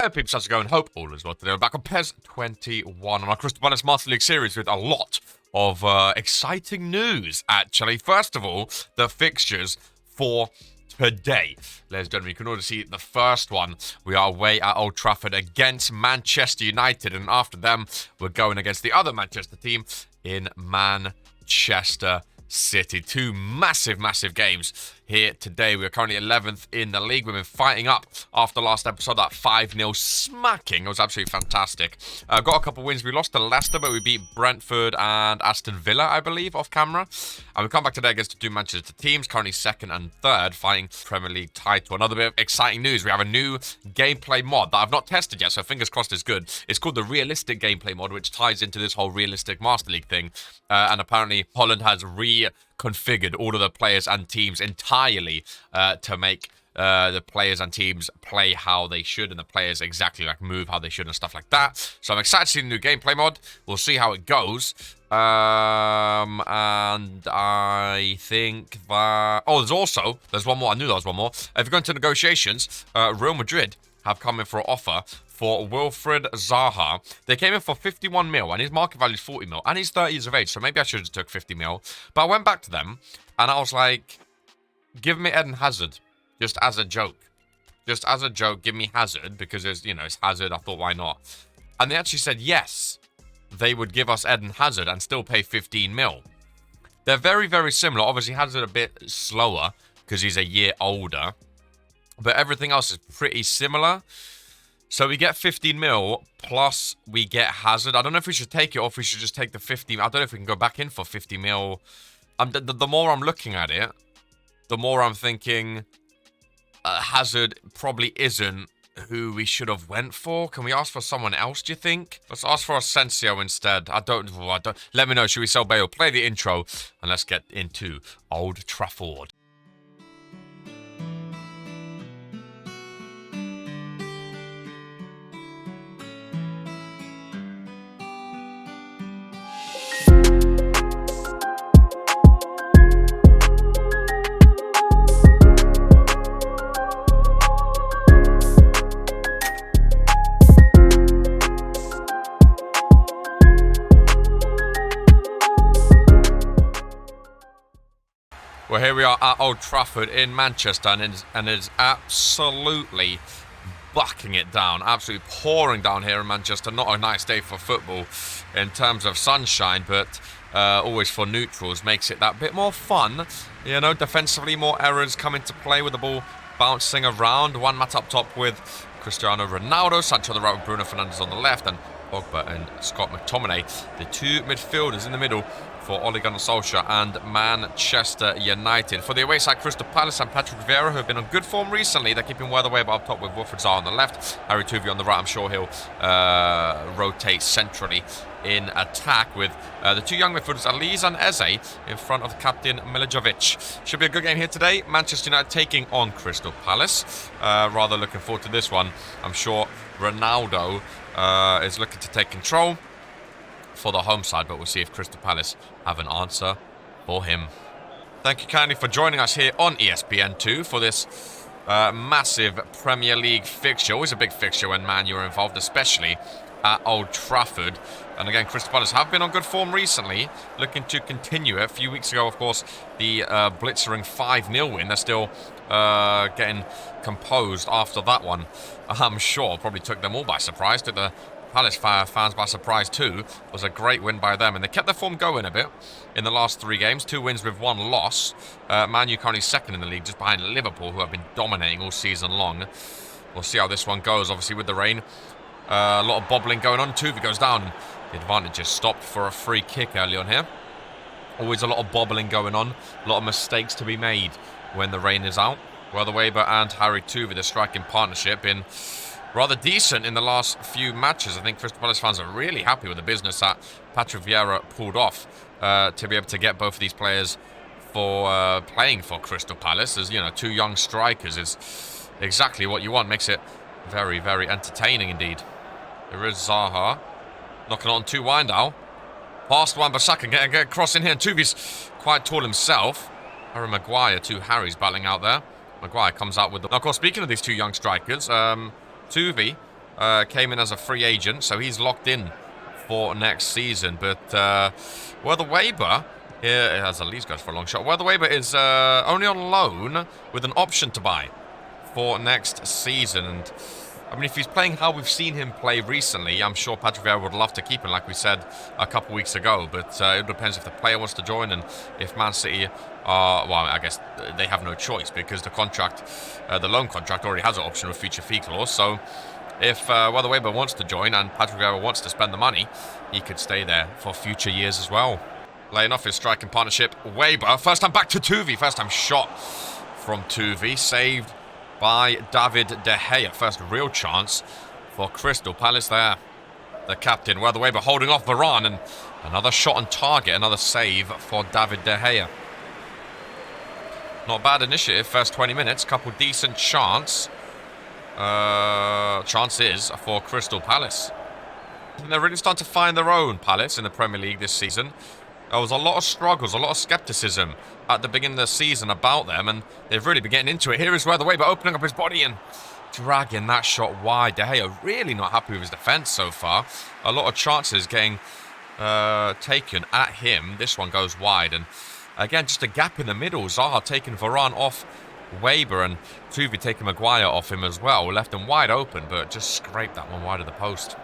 Hey peeps, how's it going? Hope all is well today. We're back on PES 21 on our Crystal Palace Master League series with a lot of exciting news, actually. First of all, the fixtures for today. Ladies and gentlemen, you can already see the first one. We are away at Old Trafford against Manchester United, and after them, we're going against the other Manchester team in Manchester City. Two massive games here today. We're currently 11th in the league. We've been fighting up after last episode. That 5-0 smacking. It was absolutely fantastic. Got a couple wins. We lost to Leicester, but we beat Brentford and Aston Villa, I believe, off camera. And we come back today against the two Manchester teams, currently second and third, fighting Premier League title. Another bit of exciting news. We have a new gameplay mod that I've not tested yet, so fingers crossed it's good. It's called the realistic gameplay mod, which ties into this whole realistic Master League thing. And apparently Holland has reconfigured all of the players and teams entirely to make the players and teams play how they should, and the players exactly like move how they should and stuff like that. So I'm excited to see the new gameplay mod. We'll see how it goes. And I think that... Oh, there's one more. I knew there was one more. If you're going to negotiations, Real Madrid have come in for an offer for Wilfried Zaha. They came in for 51 mil, and his market value is 40 mil, and he's 30 years of age, so maybe I should have took 50 mil. But I went back to them, and I was like, give me Eden Hazard, just as a joke. Just as a joke, give me Hazard, because it's, you know, it's Hazard. I thought, why not? And they actually said yes, they would give us Eden Hazard and still pay 15 mil. They're very similar. Obviously, Hazard a bit slower, because he's a year older. But everything else is pretty similar. So we get 15 mil, plus we get Hazard. I don't know if we should take it, or if we should just take the 50. I don't know if we can go back in for 50 mil. The more I'm looking at it, the more I'm thinking Hazard probably isn't who we should have went for. Can we ask for someone else, do you think? Let's ask for Asensio instead. I don't. Let me know. Should we sell Bale? Play the intro, and let's get into Old Trafford. Well, here we are at Old Trafford in Manchester, and it's absolutely bucking it down, absolutely pouring down here in Manchester. Not a nice day for football in terms of sunshine, but always for neutrals makes it that bit more fun. You know, defensively, more errors come into play with the ball bouncing around. One mat up top with Cristiano Ronaldo, Sancho on the right with Bruno Fernandes on the left, and Pogba and Scott McTominay, the two midfielders in the middle for Ole Gunnar Solskjaer and Manchester United. For the away side, Crystal Palace and Patrick Vieira, who have been on good form recently. They're keeping well away, but up top with Wilfried Zaha on the left, Harry Tuvi on the right. I'm sure he'll rotate centrally in attack with the two young midfielders, Aliz and Eze, in front of captain Milivojevic. Should be a good game here today. Manchester United taking on Crystal Palace. Rather looking forward to this one. I'm sure Ronaldo is looking to take control for the home side, but we'll see if Crystal Palace have an answer for him. Thank you kindly for joining us here on ESPN2 for this massive Premier League fixture. Always a big fixture when Man U are involved, especially at Old Trafford. And again, Crystal Palace have been on good form recently, looking to continue it. A few weeks ago, of course, the blitzering 5-0 win. They're still getting composed after that one. I'm sure probably took them all by surprise. Took the Palace fans by surprise too. It was a great win by them, and they kept their form going a bit in the last 3 games. 2 wins with 1 loss. Man U currently second in the league, just behind Liverpool, who have been dominating all season long. We'll see how this one goes. Obviously, with the rain, a lot of bobbling going on. Tuvi goes down. The advantage is stopped for a free kick early on here. Always a lot of bobbling going on. A lot of mistakes to be made when the rain is out. Weatherwaber and Harry Tuvi, the striking partnership, been rather decent in the last few matches. I think Crystal Palace fans are really happy with the business that Patrick Vieira pulled off to be able to get both of these players for playing for Crystal Palace. As you know, 2 young strikers is exactly what you want. Makes it very entertaining indeed. There is Zaha knocking on 2 wide now. Past Wan-Bissaka, get a cross in here. And Tuvi's quite tall himself. Harry Maguire, 2 Harrys battling out there. Maguire comes out with the... Now, of course, speaking of these 2 young strikers, Tuvi came in as a free agent, so he's locked in for next season. But Weber, here as a Leeds goes for a long shot. Weber is only on loan with an option to buy for next season. And I mean, if he's playing how we've seen him play recently, I'm sure Patrick Vieira would love to keep him, like we said a couple weeks ago. But it depends if the player wants to join and if Man City are, well, I guess they have no choice because the contract, the loan contract already has an option with future fee clause. So if Weber wants to join and Patrick Vieira wants to spend the money, he could stay there for future years as well. Laying off his striking partnership, Weber. First time back to Tuvi. First time shot from Tuvi. Saved by David De Gea. First real chance for Crystal Palace there. The captain, Weber holding off Varane, and another shot on target, another save for David De Gea. Not bad initiative, first 20 minutes, couple decent chances for Crystal Palace. And they're really starting to find their own, Palace, in the Premier League this season. There was a lot of struggles, a lot of skepticism at the beginning of the season about them, and they've really been getting into it. Here is Weber opening up his body and dragging that shot wide. De Gea really not happy with his defence so far. A lot of chances getting taken at him. This one goes wide, and again, just a gap in the middle. Zaha taking Varane off Weber, and Tuvi taking Maguire off him as well. Left him wide open, but just scraped that one wide of the post.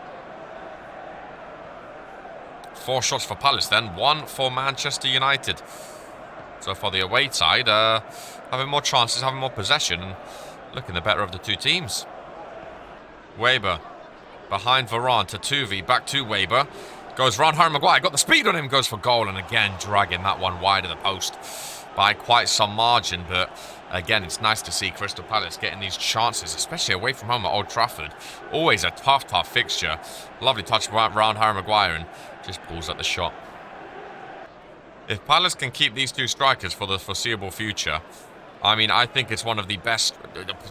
4 shots for Palace then, 1 for Manchester United. So for the away side, having more chances, having more possession, and looking the better of the two teams. Weber behind Varane to Tuvi, back to Weber. Goes round Harry Maguire, got the speed on him, goes for goal, and again dragging that one wide of the post by quite some margin. But again, it's nice to see Crystal Palace getting these chances, especially away from home at Old Trafford. Always a tough fixture. Lovely touch round Harry Maguire and just pulls at the shot. If Palace can keep these two strikers for the foreseeable future, I mean, I think it's one of the best,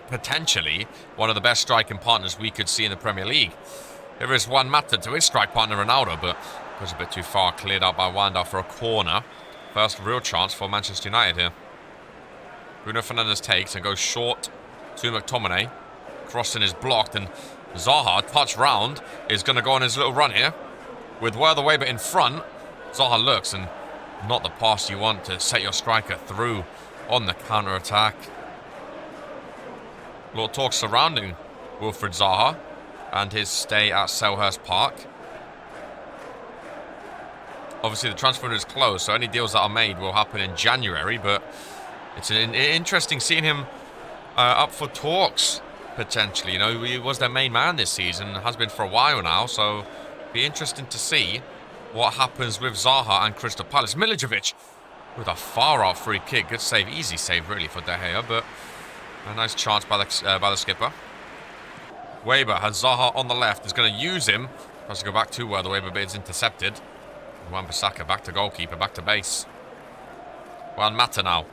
potentially one of the best striking partners we could see in the Premier League. There is Juan Mata to his strike partner Ronaldo, but goes a bit too far, cleared out by Wanda for a corner. First real chance for Manchester United here. Bruno Fernandes takes and goes short to McTominay. Crossing is blocked, and Zaha, touch round, is going to go on his little run here. With Weber in front, Zaha looks, and not the pass you want to set your striker through on the counter-attack. A lot of talk surrounding Wilfried Zaha and his stay at Selhurst Park. Obviously, the transfer window is closed, so any deals that are made will happen in January, but it's interesting seeing him up for talks, potentially. You know, he was their main man this season, has been for a while now, so be interesting to see what happens with Zaha and Crystal Palace. Milicevic with a far-out free kick. Good save, easy save really for De Gea, but a nice chance by the skipper. Weber has Zaha on the left, is going to use him. Has to go back to Weber, but it's intercepted. Wan-Bissaka back to goalkeeper, back to base. Juan Mata now,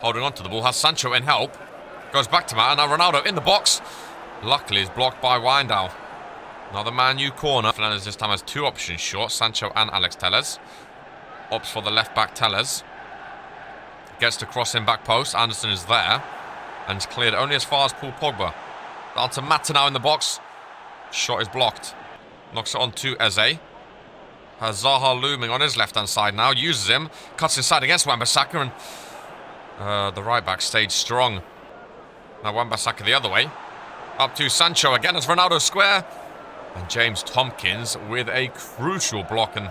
holding on to the ball, has Sancho in help. Goes back to Mata, now Ronaldo in the box. Luckily, is blocked by Wijndal. Another Man U corner. Fernandes this time has 2 options short, Sancho and Alex Telles. Opts for the left-back Telles. Gets to cross in back post. Anderson is there. And it's cleared only as far as Paul Pogba. Down to Mata now in the box. Shot is blocked. Knocks it on to Eze. Has Zaha looming on his left-hand side now. Uses him. Cuts inside against Wan-Bissaka. And the right-back stayed strong. Now Wan-Bissaka the other way. Up to Sancho again as Ronaldo square. And James Tompkins with a crucial block. And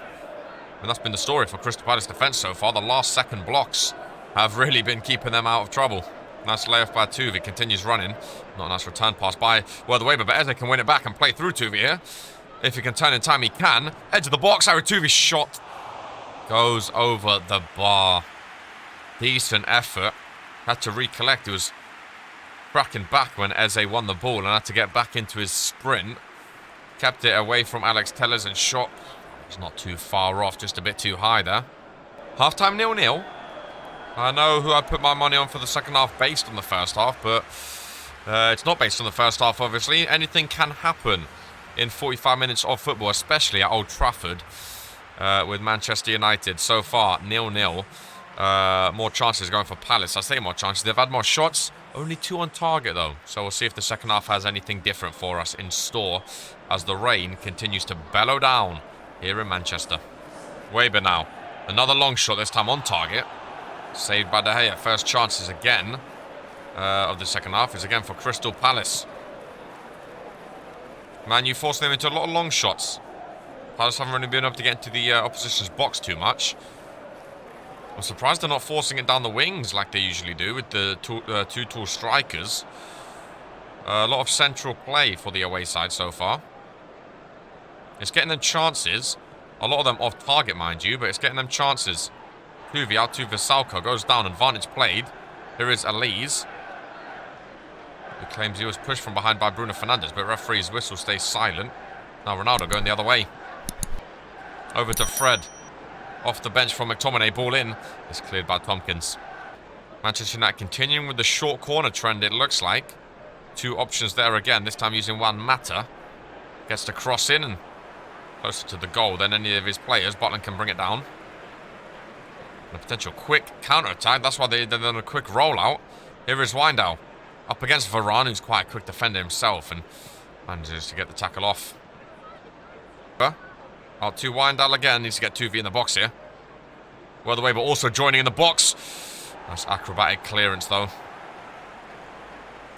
that's been the story for Crystal Palace defence so far. The last second blocks have really been keeping them out of trouble. Nice layoff by Tuvi. Continues running. Not a nice return pass by Weber, but Eze can win it back and play through Tuvi here. If he can turn in time, he can. Edge of the box. Harry Tuvi's shot goes over the bar. Decent effort. Had to recollect. He was cracking back when Eze won the ball and had to get back into his sprint. Kept it away from Alex Telles and shot. It's not too far off, just a bit too high there. Half-time 0-0. I know who I put my money on for the second half based on the first half, but it's not based on the first half, obviously. Anything can happen in 45 minutes of football, especially at Old Trafford with Manchester United. So far, 0-0. More chances going for Palace. I say more chances. They've had more shots. Only 2 on target, though. So we'll see if the second half has anything different for us in store as the rain continues to bellow down here in Manchester. Weber now. Another long shot, this time on target. Saved by De Gea. First chances again of the second half is again for Crystal Palace. Man U forcing them into a lot of long shots. Palace haven't really been able to get into the opposition's box too much. I'm surprised they're not forcing it down the wings like they usually do with the two tall strikers. A lot of central play for the away side so far. It's getting them chances. A lot of them off target, mind you, but it's getting them chances. Tuvi out to Vasalko. Goes down. Advantage played. Here is Elise. Who claims he was pushed from behind by Bruno Fernandes, but referee's whistle stays silent. Now Ronaldo going the other way. Over to Fred. Off the bench from McTominay. Ball in. It's cleared by Tompkins. Manchester United continuing with the short corner trend, it looks like. 2 options there again. This time using Juan Mata. Gets to cross in and closer to the goal than any of his players. Butland can bring it down. And a potential quick counter-attack. That's why they've done a quick rollout. Here is Wijndal. Up against Varane, who's quite a quick defender himself. And manages to get the tackle off. Out to Wijndal again. Needs to get 2v in the box here. Weatherway, but also joining in the box. Nice acrobatic clearance, though.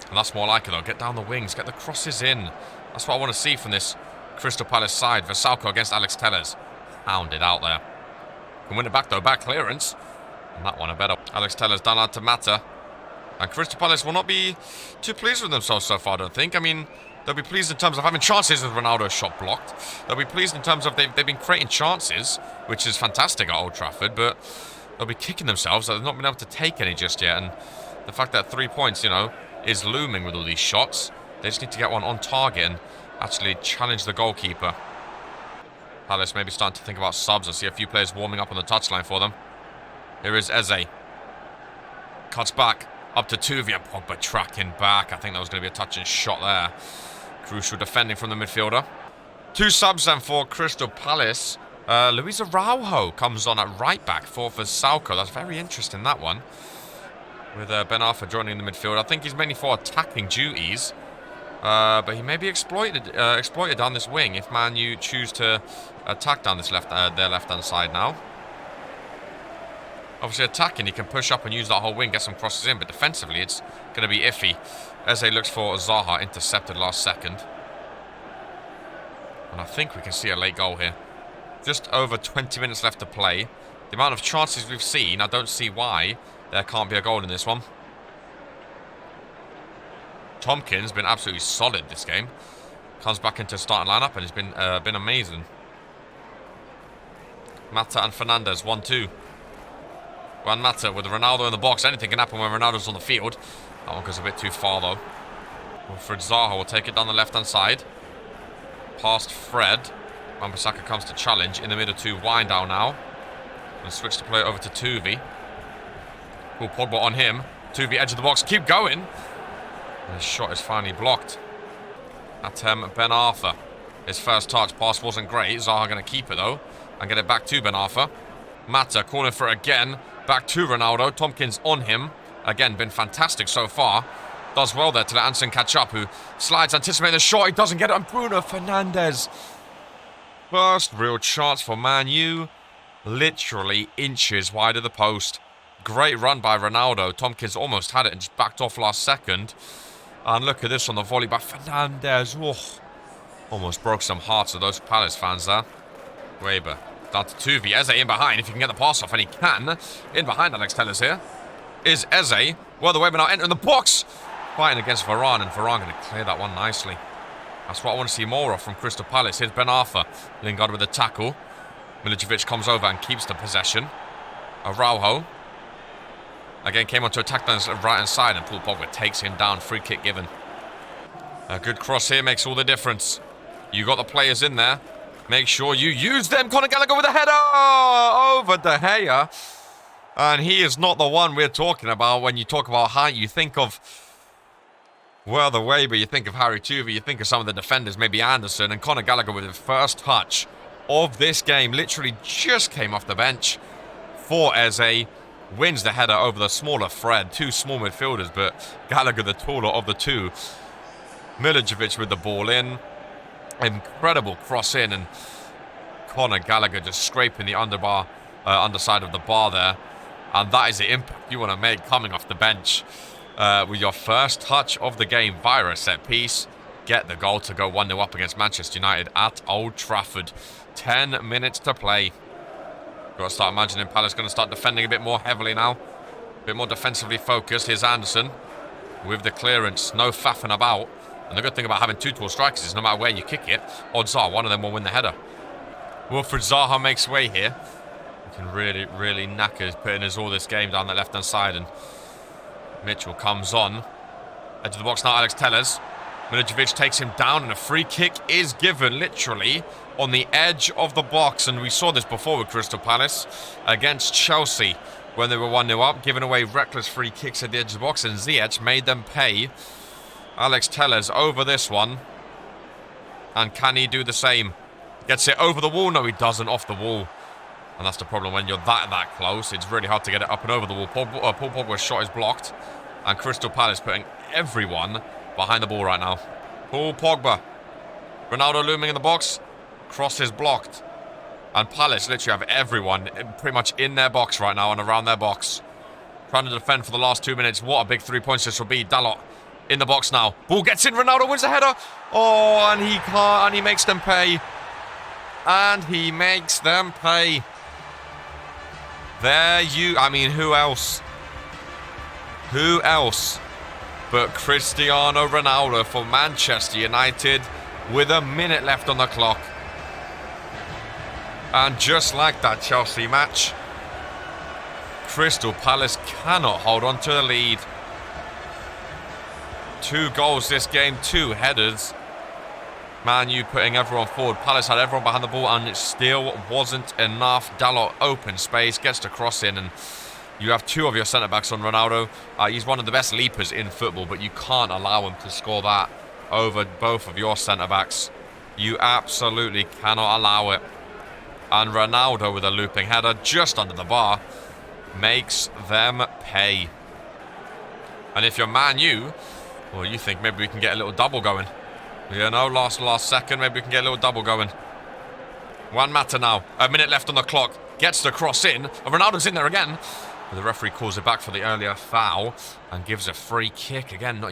And that's more like it, though. Get down the wings. Get the crosses in. That's what I want to see from this Crystal Palace side. Vasalko against Alex Telles. Hounded out there. Can win it back, though. Back clearance. And that one a better. Alex Telles done out to Mata. And Crystal Palace will not be too pleased with themselves so far, I don't think. I mean, they'll be pleased in terms of having chances with Ronaldo's shot blocked. They'll be pleased in terms of they've been creating chances, which is fantastic at Old Trafford, but they'll be kicking themselves that they've not been able to take any just yet. And the fact that 3 points, you know, is looming with all these shots, they just need to get one on target and actually challenge the goalkeeper. Palace maybe starting to think about subs. I see a few players warming up on the touchline for them. Here is Eze. Cuts back. Up to Tuvi and Pogba tracking back. I think that was going to be a touching shot there. Crucial defending from the midfielder. 2 subs then for Crystal Palace. Luis Araujo comes on at right back for Vasalko. That's very interesting, that one. With Ben Arfa joining the midfield. I think he's mainly for attacking duties. But he may be exploited down this wing if Man U choose to attack down this their left-hand side now. Obviously attacking, he can push up and use that whole wing, get some crosses in, but defensively it's going to be iffy. Eze looks for Zaha, intercepted last second. And I think we can see a late goal here. Just over 20 minutes left to play. The amount of chances we've seen, I don't see why there can't be a goal in this one. Tompkins been absolutely solid this game. Comes back into starting lineup and has been amazing. Mata and Fernandes, 1-2. Juan Mata with Ronaldo in the box. Anything can happen when Ronaldo's on the field. That one goes a bit too far, though. Wilfred Zaha will take it down the left-hand side. Past Fred. Wan-Bissaka comes to challenge. In the middle to Wijndal now. And switch the play over to Tuvi. Pull Pogba on him. Tuvi edge of the box. Keep going. And his shot is finally blocked. Atem Ben Arfa. His first touch. Pass wasn't great. Zaha going to keep it, though. And get it back to Ben Arfa. Mata calling for it again. Back to Ronaldo. Tompkins on him. Again, been fantastic so far. Does well there to let Anson catch up, who slides, anticipating the shot. He doesn't get it on Bruno Fernandes. First real chance for Man U. Literally inches wide of the post. Great run by Ronaldo. Tompkins almost had it and just backed off last second. And look at this on the volley by Fernandes. Oh, almost broke some hearts of those Palace fans there. Weber. Down to Tuvi. Eze in behind. If he can get the pass off, and he can. In behind Alex Telles here. Is Eze. Well, the Weber now entering the box. Fighting against Varane, and Varane going to clear that one nicely. That's what I want to see more of from Crystal Palace. Here's Ben Arfa. Lingard with the tackle. Milicevic comes over and keeps the possession. Araujo. Again, came on to attack down the right-hand side, and Paul Pogba takes him down. Free kick given. A good cross here makes all the difference. You got the players in there. Make sure you use them. Conor Gallagher with a header over De Gea. And he is not the one we're talking about when you talk about height. You think of, well, the Weber, you think of Harry Tuvi, you think of some of the defenders, maybe Anderson, and Conor Gallagher with his first touch of this game. Literally just came off the bench for Eze. wins the header over the smaller Fred. Two small midfielders, but Gallagher the taller of the two. Milicevic with the ball in. Incredible cross in, and Conor Gallagher just scraping the underside of the bar there. And that is the impact you want to make coming off the bench. With your first touch of the game via a set piece, get the goal to go 1-0 up against Manchester United at Old Trafford. 10 minutes to play. Got to start imagining Palace going to start defending a bit more heavily now. A bit more defensively focused. Here's Anderson with the clearance. No faffing about. And the good thing about having two tall strikers is no matter where you kick it, odds are one of them will win the header. Wilfried Zaha makes way here. He can really, really knacker putting his all this game down the left-hand side. And Mitchell comes on. Edge of the box now, Alex Telles. Milicevic takes him down, and a free kick is given literally on the edge of the box. And we saw this before with Crystal Palace against Chelsea when they were 1-0 up, giving away reckless free kicks at the edge of the box, and Ziyech made them pay. Alex Telles over this one. And can he do the same? Gets it over the wall. No, he doesn't. Off the wall. And that's the problem when you're that close. It's really hard to get it up and over the wall. Paul Pogba's shot is blocked. And Crystal Palace putting everyone behind the ball right now. Paul Pogba. Ronaldo looming in the box. Cross is blocked. And Palace literally have everyone pretty much in their box right now and around their box. Trying to defend for the last 2 minutes. What a big 3 points this will be. Dalot in the box now. Ball gets in. Ronaldo wins the header. Oh, and he can't. And he makes them pay. And he makes them pay. I mean, who else? Who else but Cristiano Ronaldo for Manchester United with a minute left on the clock. And just like that Chelsea match, Crystal Palace cannot hold on to the lead. 2 goals this game, 2 headers. Man U putting everyone forward. Palace had everyone behind the ball and it still wasn't enough. Dalot open space, gets to cross in, and you have 2 of your centre-backs on Ronaldo. He's one of the best leapers in football, but you can't allow him to score that over both of your centre-backs. You absolutely cannot allow it. And Ronaldo with a looping header just under the bar makes them pay. And if you're Man U, well, you think maybe we can get a little double going. You know, last second, maybe we can get a little double going. Juan Mata now, a minute left on the clock, gets the cross in, and Ronaldo's in there again. But the referee calls it back for the earlier foul and gives a free kick again.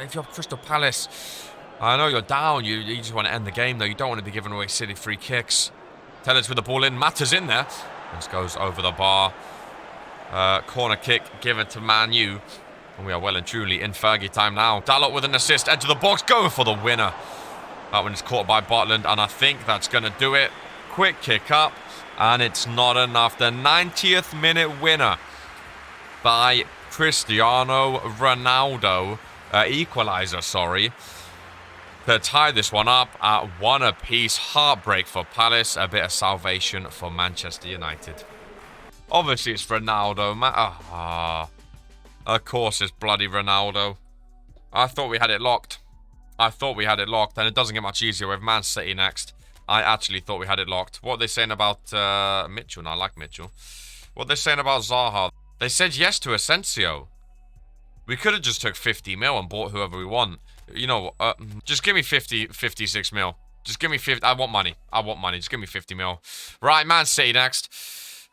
If you're Crystal Palace, I know you're down. You just want to end the game, though. You don't want to be giving away silly free kicks. Tellers with the ball in, Mata's in there. This goes over the bar. Corner kick given to Man U. And we are well and truly in Fergie time now. Dalot with an assist, edge of the box, going for the winner. That one is caught by Butland, and I think that's going to do it. Quick kick up, and it's not enough. The 90th minute winner by Cristiano Ronaldo. Equaliser, sorry. To tie this one up at 1 apiece. Heartbreak for Palace. A bit of salvation for Manchester United. Obviously, it's Ronaldo. Of course it's bloody Ronaldo. I thought we had it locked. And it doesn't get much easier with Man City next. I actually thought we had it locked. What are they saying about Mitchell? No, I like Mitchell. What are they saying about Zaha? They said yes to Asensio. We could have just took 50 mil and bought whoever we want. You know, just give me 56 mil. Just give me 50. I want money. Just give me 50 mil. Right, Man City next.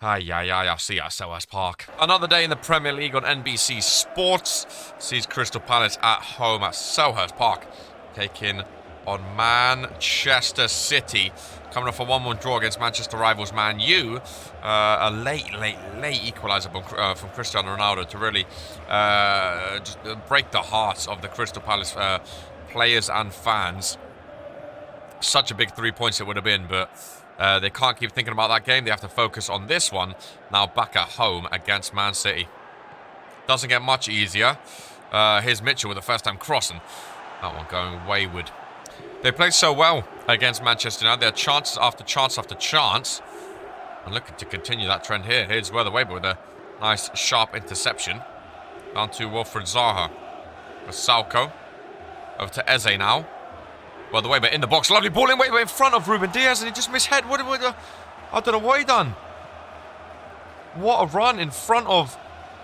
I'll see you at Selhurst Park. Another day in the Premier League on NBC Sports sees Crystal Palace at home at Selhurst Park, taking on Manchester City, coming off a 1-1 draw against Manchester rivals Man U. A late equaliser from Cristiano Ronaldo to really just break the hearts of the Crystal Palace players and fans. Such a big 3 points it would have been, but they can't keep thinking about that game. They have to focus on this one, now back at home against Man City. Doesn't get much easier. Here's Mitchell with the first time crossing. That one going wayward. They played so well against Manchester United. They had chances after chance after chance. And looking to continue that trend here. Here's Weatherwater with a nice sharp interception. Down to Wilfried Zaha. With Salco. Over to Eze now. Weatherwater in the box. Lovely ball in front of Ruben Diaz, and he just mishead. I don't know what he done. What a run in front of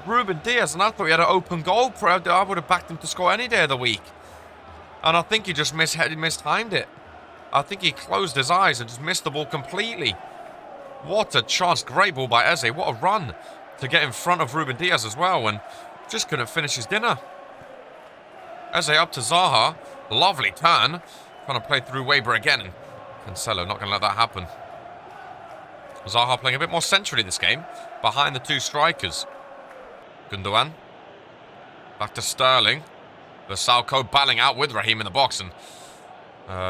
Ruben Diaz, and I thought he had an open goal. I would have backed him to score any day of the week. And I think he just mistimed it. I think he closed his eyes and just missed the ball completely. What a chance. Great ball by Eze. What a run to get in front of Ruben Diaz as well, and just couldn't finish his dinner. Eze up to Zaha. Lovely turn. Trying to play through Weber again. And Cancelo not going to let that happen. Zaha playing a bit more centrally this game, behind the two strikers. Gundogan. Back to Sterling. Versalco battling out with Raheem in the box, and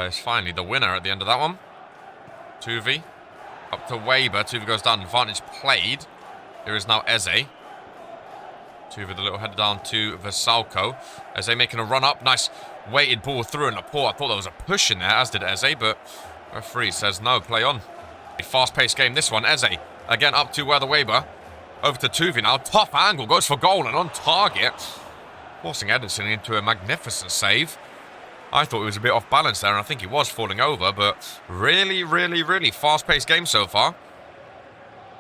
it's finally the winner at the end of that one. Tuvi. Up to Weber. Tuvi goes down. Advantage played. Here is now Eze. Tuvi the little header down to Versalco. Eze making a run up. Nice weighted ball through, and Laporte. I thought there was a push in there, as did Eze, but referee says no, play on. A fast-paced game, this one. Eze again up to Weber. Over to Tuvi now. Tough angle. Goes for goal and on target. Forcing Ederson into a magnificent save. I thought he was a bit off balance there, and I think he was falling over, but really, really, really fast-paced game so far.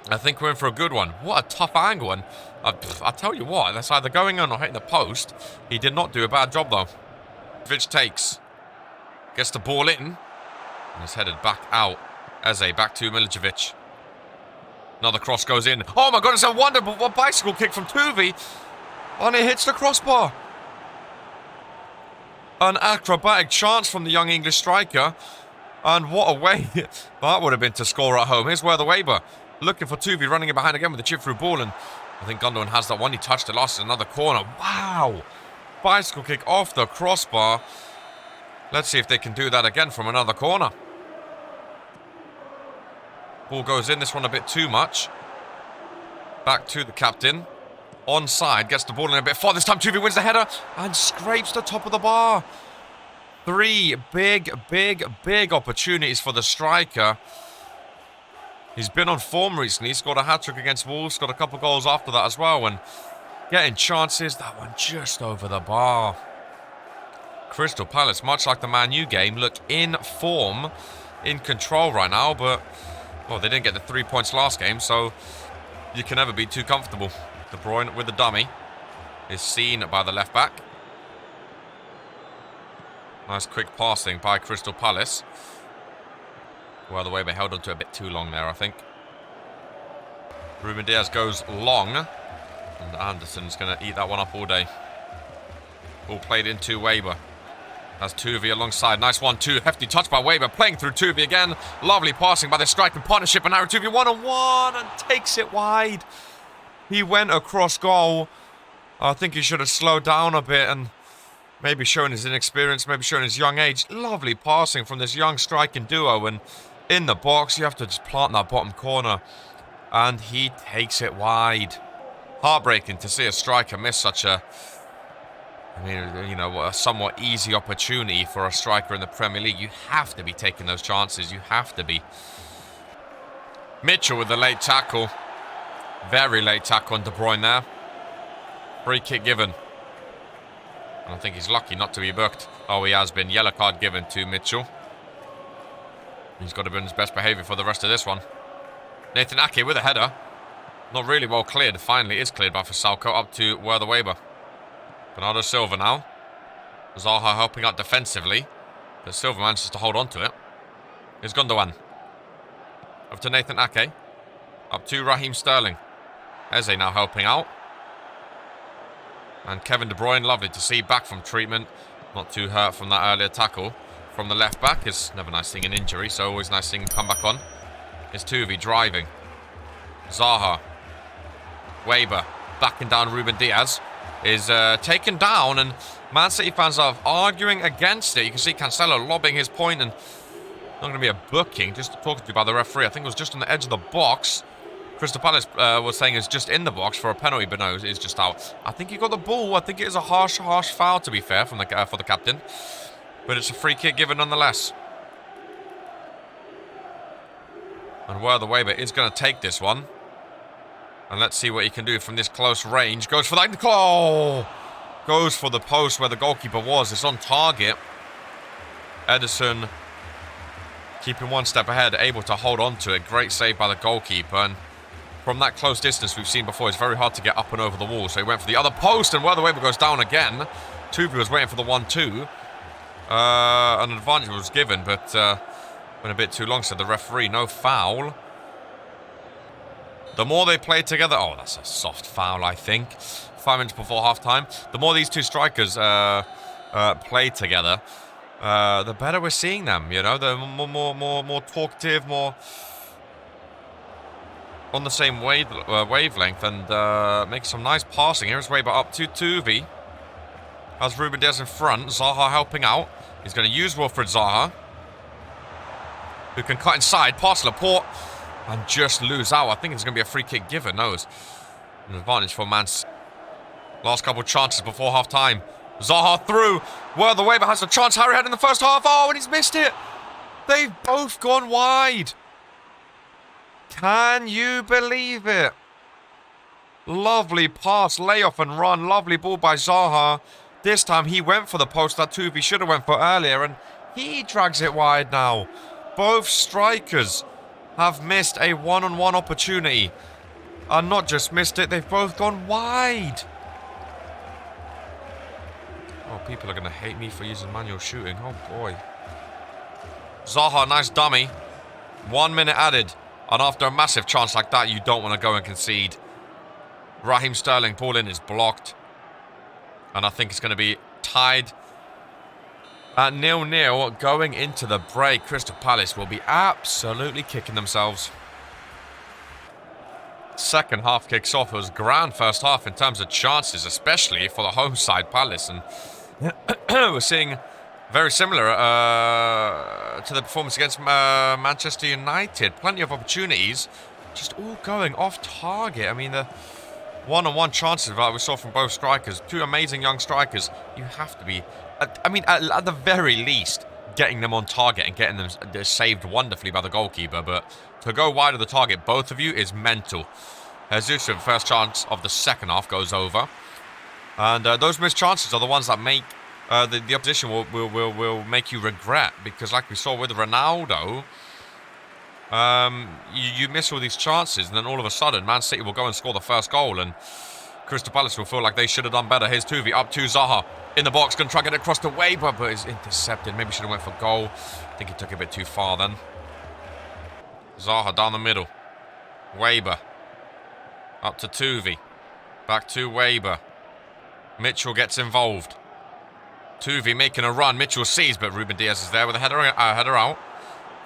I think we're in for a good one. What a tough angle, and I tell you what, that's either going on or hitting the post. He did not do a bad job, though. Vic takes. Gets the ball in, and is headed back out. Eze back to Milicevic. Another cross goes in. Oh my god, it's a wonderful bicycle kick from Tuvi. And it hits the crossbar. An acrobatic chance from the young English striker. And what a way that would have been to score at home. Here's Weber. Looking for Tuvi, running it behind again with the chip through ball. And I think Gundogan has that one. He touched it last in another corner. Wow. Bicycle kick off the crossbar. Let's see if they can do that again from another corner. Ball goes in. This one a bit too much. Back to the captain. Onside, gets the ball in a bit far. This time Tuvi wins the header and scrapes the top of the bar. 3 big opportunities for the striker. He's been on form recently. He scored a hat-trick against Wolves, scored a couple goals after that as well, and getting chances. That one just over the bar. Crystal Palace, much like the Man U game, look in form, in control right now, but well, they didn't get the 3 points last game, so you can never be too comfortable. De Bruyne with the dummy is seen by the left back. Nice quick passing by Crystal Palace. Well, the way they held on to it a bit too long there, I think. Ruben Diaz goes long, and Anderson's going to eat that one up all day. Ball played into Weber. That's Tuvi alongside. Nice 1-2. Hefty touch by Weber. Playing through Tuvi again. Lovely passing by the striking partnership. And now Tuvi 1-on-1 and takes it wide. He went across goal. I think he should have slowed down a bit and maybe shown his inexperience, maybe shown his young age. Lovely passing from this young striking duo. And in the box, you have to just plant that bottom corner. And he takes it wide. Heartbreaking to see a striker miss such a, a somewhat easy opportunity for a striker in the Premier League. You have to be taking those chances. You have to be. Mitchell with the late tackle. Very late tackle on De Bruyne there. Free kick given. And I think he's lucky not to be booked. Oh, he has been. Yellow card given to Mitchell. He's got to be on his best behaviour for the rest of this one. Nathan Ake with a header. Not really well cleared. Finally is cleared by Versalco up to Weber. Bernardo Silva now. Zaha helping out defensively. But Silva manages to hold on to it. Here's Gundogan. Up to Nathan Ake. Up to Raheem Sterling. Eze now helping out. And Kevin De Bruyne, lovely to see, back from treatment. Not too hurt from that earlier tackle. From the left back, it's never nice seeing an injury, so always nice seeing him come back on. It's Tuvi driving. Zaha. Weber backing down Ruben Diaz. Is taken down, and Man City fans are arguing against it. You can see Cancelo lobbing his point, and not going to be a booking, just talking to by the referee. I think it was just on the edge of the box. Crystal Palace was saying it's just in the box for a penalty, but no, it's just out. I think he got the ball. I think it is a harsh foul, to be fair, from the for the captain. But it's a free kick given nonetheless. And Weber is going to take this one. And let's see what he can do from this close range. Goes for that. Oh! Goes for the post where the goalkeeper was. It's on target. Ederson keeping one step ahead, able to hold on to it. Great save by the goalkeeper. And from that close distance we've seen before, it's very hard to get up and over the wall. So he went for the other post, and Werther goes down again. Tuvi was waiting for the 1-2. An advantage was given, but went a bit too long, said the referee. No foul. The more they play together... Oh, that's a soft foul, I think. 5 minutes before half-time. The more these two strikers play together, the better we're seeing them, you know? They're more talkative, more on the same wavelength, and make some nice passing. Here's Weber up to Tuvi. Has Ruben Dias in front. Zaha helping out. He's going to use Wilfried Zaha, who can cut inside, pass Laporte, and just lose out. I think it's going to be a free kick given. No, it's an advantage for Man City. Last couple of chances before half-time. Zaha through. Werther Weber has a chance. Harry had in the first half. Oh, and he's missed it. They've both gone wide. Can you believe it? Lovely pass, layoff and run. Lovely ball by Zaha. This time he went for the post that Tuvi should have went for earlier, and he drags it wide now. Both strikers have missed a one-on-one opportunity. And not just missed it, they've both gone wide. Oh, people are going to hate me for using manual shooting. Oh, boy. Zaha, nice dummy. 1 minute added. And after a massive chance like that, you don't want to go and concede. Raheem Sterling, ball in, is blocked. And I think it's going to be tied at 0-0 going into the break. Crystal Palace will be absolutely kicking themselves. Second half kicks off. It was grand first half in terms of chances, especially for the home side Palace. And we're seeing very similar to the performance against Manchester United. Plenty of opportunities, just all going off target. I mean, the one-on-one chances that we saw from both strikers, two amazing young strikers, you have to be, at the very least, getting them on target and getting them saved wonderfully by the goalkeeper. But to go wide of the target, both of you, is mental. Jesus, the first chance of the second half, goes over. And those missed chances are the ones that make the opposition will make you regret. Because like we saw with Ronaldo, you miss all these chances, and then all of a sudden Man City will go and score the first goal, and Crystal Palace will feel like they should have done better. Here's Tuvi up to Zaha in the box, going to try to get it across to Weber, but is intercepted. Maybe should have went for goal. I think he took it a bit too far then. Zaha down the middle. Weber up to Tuvi. Back to Weber. Mitchell gets involved. Tuvi making a run. Mitchell sees, but Ruben Dias is there with a header out.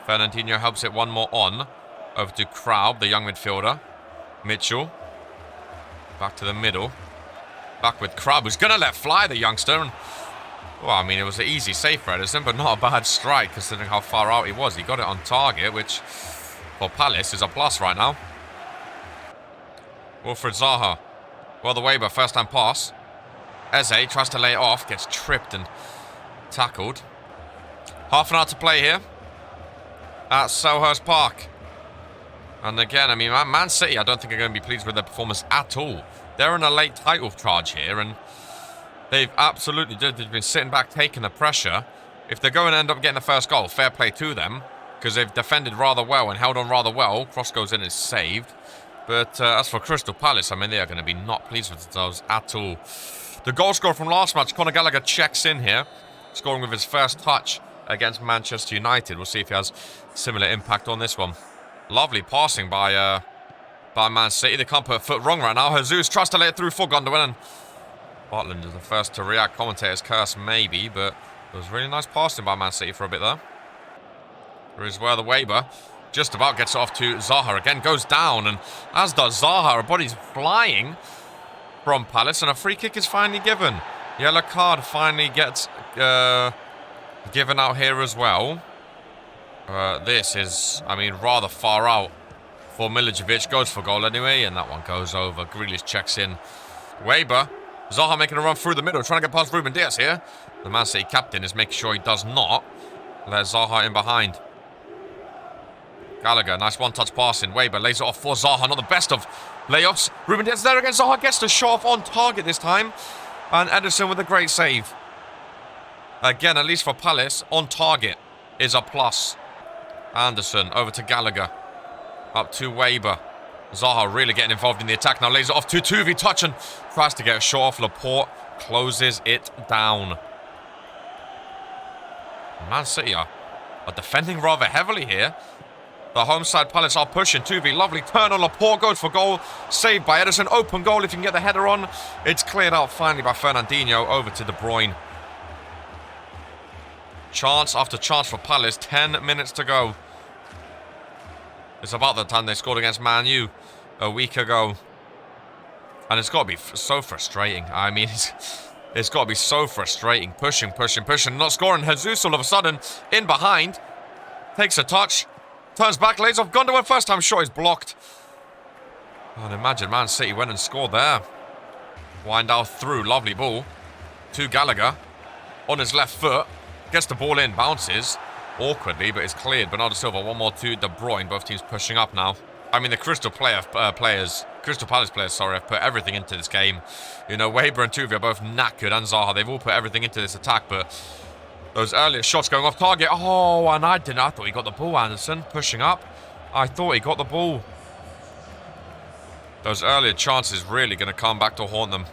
Fernandinho helps it one more on. Over to Kraub, the young midfielder. Mitchell. Back to the middle. Back with Kraub, who's going to let fly the youngster. And, well, I mean, it was an easy save for Edison, but not a bad strike considering how far out he was. He got it on target, which for Palace is a plus right now. Wilfried Zaha. Well, the Weber, first time pass. Eze tries to lay it off, gets tripped and tackled. Half an hour to play here at Selhurst Park. And again, I mean, Man City, I don't think are going to be pleased with their performance at all. They're in a late title charge here, and they've absolutely they've been sitting back, taking the pressure. If they're going to end up getting the first goal, fair play to them, because they've defended rather well and held on rather well. Cross goes in and is saved. But as for Crystal Palace, I mean, they are going to be not pleased with themselves at all. The goal scorer from last match, Conor Gallagher, checks in here, scoring with his first touch against Manchester United. We'll see if he has similar impact on this one. Lovely passing by Man City. They can't put a foot wrong right now. Jesus tries to lay it through for Gundogan, and Butland is the first to react. Commentator's curse maybe, but it was really nice passing by Man City for a bit there. Here is where the Weber just about gets it off to Zaha. Again, goes down, and as does Zaha. Her body's flying from Palace, and a free kick is finally given. Yellow card finally gets given out here as well. This is, I mean, rather far out for Milicevic. Goes for goal anyway, and that one goes over. Grealish checks in. Weber. Zaha making a run through the middle, trying to get past Ruben Dias here. The Man City captain is making sure he does not let Zaha in behind. Gallagher, nice one-touch passing. Weber lays it off for Zaha. Not the best of layoffs. Ruben Dias there again. Zaha gets the shot off on target this time. And Ederson with a great save. Again, at least for Palace, on target is a plus. Anderson over to Gallagher. Up to Weber. Zaha really getting involved in the attack now. Lays it off to Tuvi. Touching. Tries to get a shot off. Laporte closes it down. Man City are defending rather heavily here. The home side Palace are pushing. Tuvi, lovely turn on Laporte. Goes for goal. Saved by Ederson. Open goal if you can get the header on. It's cleared out finally by Fernandinho. Over to De Bruyne. Chance after chance for Palace. 10 minutes to go. It's about the time they scored against Man U a week ago. And it's got to be so frustrating. I mean, it's got to be so frustrating. Pushing. Not scoring. Jesus all of a sudden in behind. Takes a touch. Turns back. Lays off Gundogan. First time shot is blocked. And imagine Man City went and scored there. Windal through. Lovely ball. To Gallagher. On his left foot. Gets the ball in. Bounces. Awkwardly, but it's cleared. Bernardo Silva, one more to De Bruyne. Both teams pushing up now. I mean, the Crystal Palace players, sorry, have put everything into this game. You know, Weber and Tuvi are both knackered, and Zaha. They've all put everything into this attack, but those earlier shots going off target. Oh, and I thought he got the ball, Anderson. Pushing up. I thought he got the ball. Those earlier chances really going to come back to haunt them.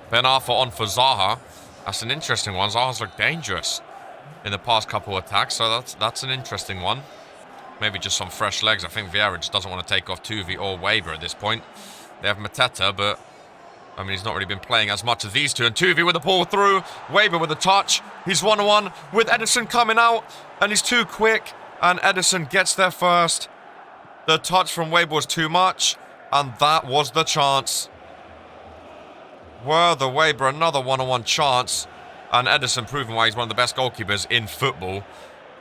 Ben Arfa on for Zaha. That's an interesting one. Zaha's looked dangerous in the past couple of attacks, so that's an interesting one. Maybe just some fresh legs. I think Vieira just doesn't want to take off Tuvi or Weber at this point. They have Mateta, but I mean, he's not really been playing as much as these two. And Tuvi with the ball through. Weber with a touch. He's 1-1 with Ederson coming out, and he's too quick. And Ederson gets there first. The touch from Weber was too much, and that was the chance. Were the Weber another 1-on-1 chance. And Ederson proving why he's one of the best goalkeepers in football.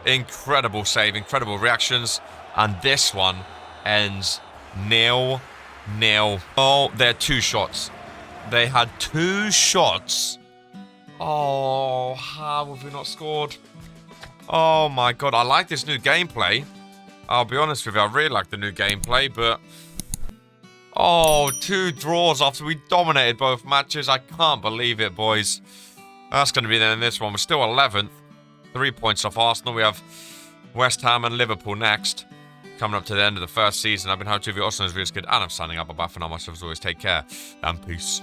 Incredible save, incredible reactions. And this one ends 0-0. Oh, they're 2 shots. They had 2 shots. Oh, how have we not scored? Oh my god, I like this new gameplay. I'll be honest with you, I really like the new gameplay, but... Oh, 2 draws after we dominated both matches. I can't believe it, boys. That's going to be the end of this one. We're still 11th. 3 points off Arsenal. We have West Ham and Liverpool next. Coming up to the end of the first season. I've been HowTV, Arsenal's REALISM, and I'm signing up. Bye for now. Much as always, take care and peace.